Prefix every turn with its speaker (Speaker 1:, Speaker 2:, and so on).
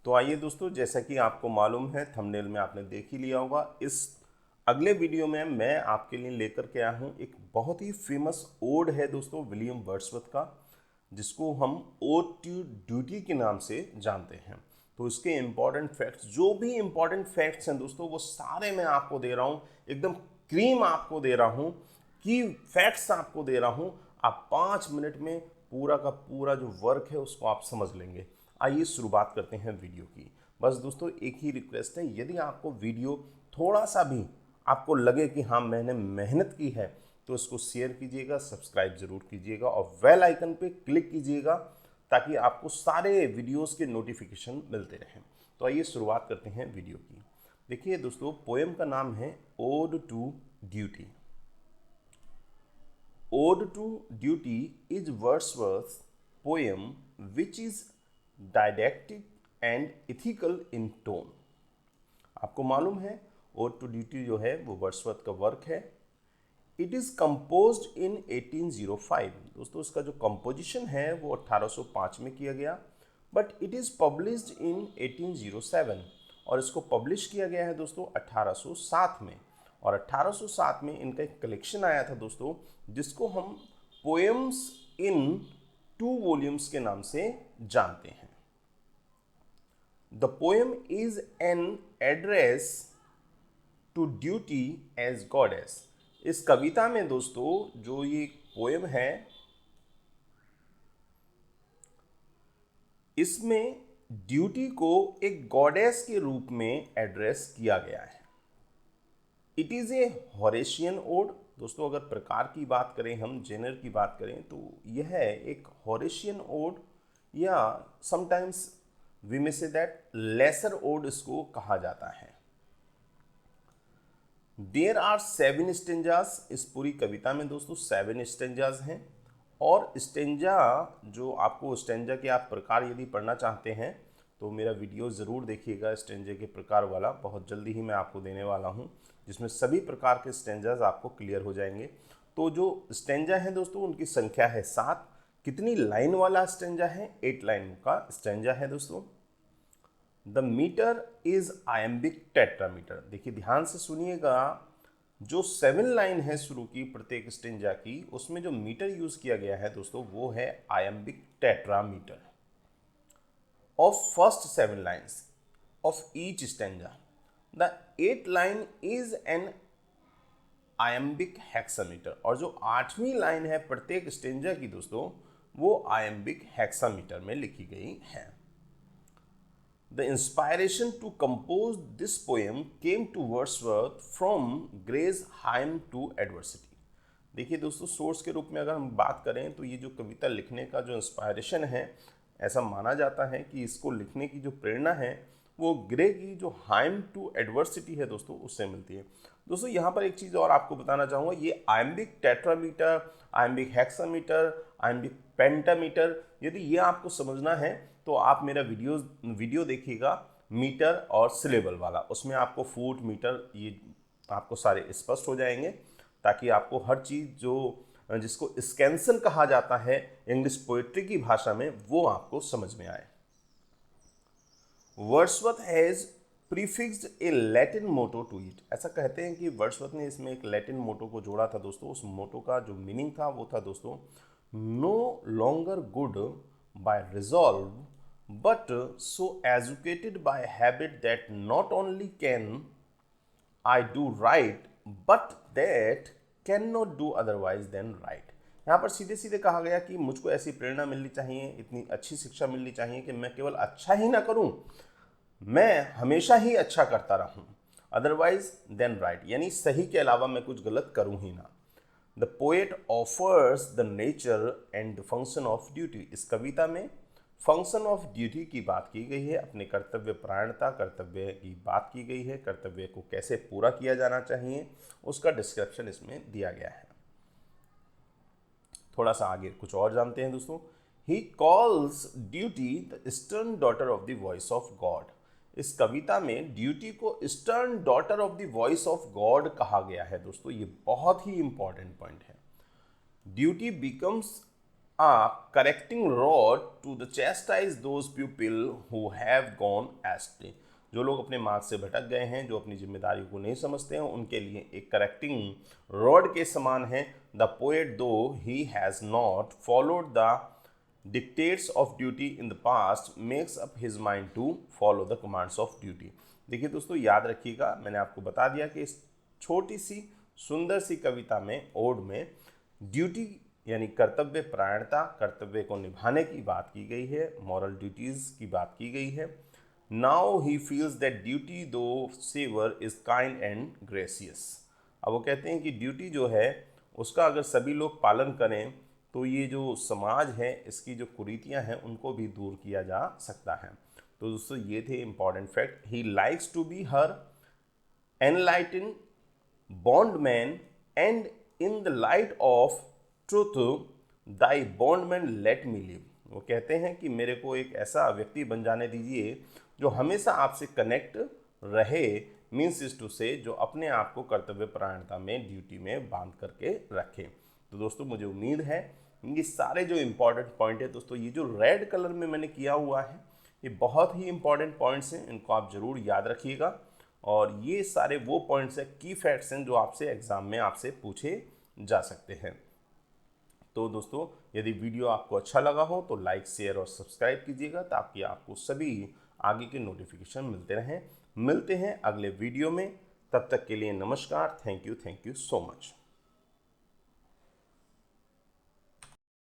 Speaker 1: तो आइए दोस्तों, जैसा कि आपको मालूम है, थंबनेल में आपने देख ही लिया होगा, इस अगले वीडियो में मैं आपके लिए लेकर के आया हूँ एक बहुत ही फेमस ओड है दोस्तों, विलियम वर्ड्सवर्थ का, जिसको हम ओड टू ड्यूटी के नाम से जानते हैं। तो इसके इम्पॉर्टेंट फैक्ट्स, जो भी इम्पॉर्टेंट फैक्ट्स हैं दोस्तों, वो सारे मैं आपको दे रहा हूँ, एकदम क्रीम आपको दे रहा हूँ, की फैक्ट्स आपको दे रहा हूँ। आप 5 मिनट में पूरा का पूरा जो वर्क है उसको आप समझ लेंगे। आइए शुरुआत करते हैं वीडियो की। बस दोस्तों एक ही रिक्वेस्ट है, यदि आपको वीडियो थोड़ा सा भी आपको लगे कि हाँ मैंने मेहनत की है, तो इसको शेयर कीजिएगा, सब्सक्राइब जरूर कीजिएगा और बेल आइकन पे क्लिक कीजिएगा, ताकि आपको सारे वीडियोस के नोटिफिकेशन मिलते रहें। तो आइए शुरुआत करते हैं वीडियो की। देखिए दोस्तों, पोएम का नाम है ode to duty. Ode to Duty is Wordsworth's poem which is didactic and ethical in tone। आपको मालूम है ओड टू ड्यूटी जो है वो वर्ड्सवर्थ का वर्क है। इट इज़ कंपोज्ड इन 1805। दोस्तों इसका जो कंपोजिशन है वो 1805 में किया गया, but it is published in 1807 और इसको पब्लिश किया गया है दोस्तों 1807 में। और 1807 में इनका एक कलेक्शन आया था दोस्तों, जिसको हम पोएम्स इन 2 वॉल्यूम्स के नाम से जानते हैं। The poem is an address to duty as goddess. इस कविता में दोस्तों जो ये पोएम है, इसमें ड्यूटी को एक गॉडेस के रूप में एड्रेस किया गया है। It is a Horatian ode. दोस्तों अगर प्रकार की बात करें, हम जेनर की बात करें, तो यह एक हॉरेशियन ओड, या sometimes we may say that lesser ode इसको कहा जाता है। There are 7 stanzas. इस पूरी कविता में दोस्तों 7 स्टेंजास हैं। और स्टेंजा, जो आपको स्टेंजा के आप प्रकार यदि पढ़ना चाहते हैं तो मेरा वीडियो ज़रूर देखिएगा, स्टेंजा के प्रकार वाला बहुत जल्दी ही मैं आपको देने वाला हूं, जिसमें सभी प्रकार के स्टेंजाज आपको क्लियर हो जाएंगे। तो जो स्टेंजा है दोस्तों उनकी संख्या है 7। कितनी लाइन वाला स्टेंजा है? 8 लाइन का स्टेंजा है दोस्तों। The metre is iambic tetrameter. देखिए ध्यान से सुनिएगा, जो 7 लाइन है शुरू की प्रत्येक स्टेंजा की, उसमें जो मीटर यूज किया गया है दोस्तों वो है iambic tetrameter of first 7 lines of each stanza. The 8th line is an iambic hexameter। और जो 8वीं लाइन है प्रत्येक स्टेंजा की दोस्तों, वो iambic hexameter में लिखी गई है। The inspiration to compose this poem came to Wordsworth from Gray's Hymn to Adversity। देखिए दोस्तों, सोर्स के रूप में अगर हम बात करें तो ये जो कविता लिखने का जो इंस्पायरेशन है, ऐसा माना जाता है कि इसको लिखने की जो प्रेरणा है वो ग्रे की जो हाइम टू एडवर्सिटी है दोस्तों, उससे मिलती है। दोस्तों यहाँ पर एक चीज़ और आपको बताना चाहूँगा, ये iambic tetrameter, iambic hexameter, iambic pentameter, यदि ये आपको समझना है तो आप मेरा वीडियो देखिएगा मीटर और सिलेबल वाला, उसमें आपको फुट मीटर ये आपको सारे स्पष्ट हो जाएंगे, ताकि आपको हर चीज़ जो जिसको स्कैंसन कहा जाता है इंग्लिश पोएट्री की भाषा में, वो आपको समझ में आए। Wordsworth has prefixed a Latin motto to it. ऐसा कहते हैं कि वर्ड्सवर्थ ने इसमें एक लैटिन मोटो को जोड़ा था दोस्तों। उस मोटो का जो मीनिंग था वो था दोस्तों, no longer good by resolve but so educated by habit that not only can I do right but that can not do otherwise than right. यहाँ पर सीधे सीधे कहा गया कि मुझको ऐसी प्रेरणा मिलनी चाहिए, इतनी अच्छी शिक्षा मिलनी चाहिए कि मैं केवल अच्छा ही ना करूँ, मैं हमेशा ही अच्छा करता रहूँ, अदरवाइज देन राइट, यानी सही के अलावा मैं कुछ गलत करूँ ही ना। The poet offers the nature and the function of duty. इस कविता में फंक्शन ऑफ ड्यूटी की बात की गई है, अपने कर्तव्य परायणता, कर्तव्य की बात की गई है, कर्तव्य को कैसे पूरा किया जाना चाहिए उसका डिस्क्रिप्शन इसमें दिया गया है। थोड़ा सा आगे कुछ और जानते हैं दोस्तों। He calls duty the stern daughter of the voice of God. इस कविता में ड्यूटी को stern daughter of the voice of God कहा गया है दोस्तों। ये बहुत ही इंपॉर्टेंट पॉइंट है। Duty becomes a correcting rod to the chastise those pupil who have gone astray। जो लोग अपने मार्ग से भटक गए हैं, जो अपनी जिम्मेदारी को नहीं समझते हैं, उनके लिए एक करेक्टिंग रॉड के समान है। The poet though he has not followed the dictates of duty in the past makes up his mind to follow the commands of duty. देखिए दोस्तों, याद रखिएगा, मैंने आपको बता दिया कि इस छोटी सी सुंदर सी कविता में, ओड में, ड्यूटी यानी कर्तव्य परायणता, कर्तव्य को निभाने की बात की गई है, मॉरल ड्यूटीज़ की बात की गई है। Now he feels that duty to saver is kind and gracious. अब वो कहते हैं कि ड्यूटी जो है उसका अगर सभी लोग पालन करें तो ये जो समाज है इसकी जो कुरीतियाँ हैं उनको भी दूर किया जा सकता है। तो दोस्तों ये थे important fact. He likes to be her enlighten bondman and in the light of truth thy bondman let me live. वो कहते हैं कि मेरे को एक ऐसा व्यक्ति बन जाने दीजिए जो हमेशा आपसे कनेक्ट रहे, मीन्स इज टू से जो अपने आप को कर्तव्य परायणता में, ड्यूटी में बांध करके रखे। तो दोस्तों मुझे उम्मीद है ये सारे जो इम्पॉर्टेंट पॉइंट है दोस्तों, ये जो रेड कलर में मैंने किया हुआ है ये बहुत ही इम्पॉर्टेंट पॉइंट्स हैं, इनको आप ज़रूर याद रखिएगा। और ये सारे वो पॉइंट्स हैं, की फैक्ट्स हैं जो आपसे एग्ज़ाम में आपसे पूछे जा सकते हैं। तो दोस्तों यदि वीडियो आपको अच्छा लगा हो तो लाइक, शेयर और सब्सक्राइब कीजिएगा ताकि आपको सभी आगे के नोटिफिकेशन मिलते रहें। मिलते हैं अगले वीडियो में, तब तक के लिए नमस्कार। Thank you so much.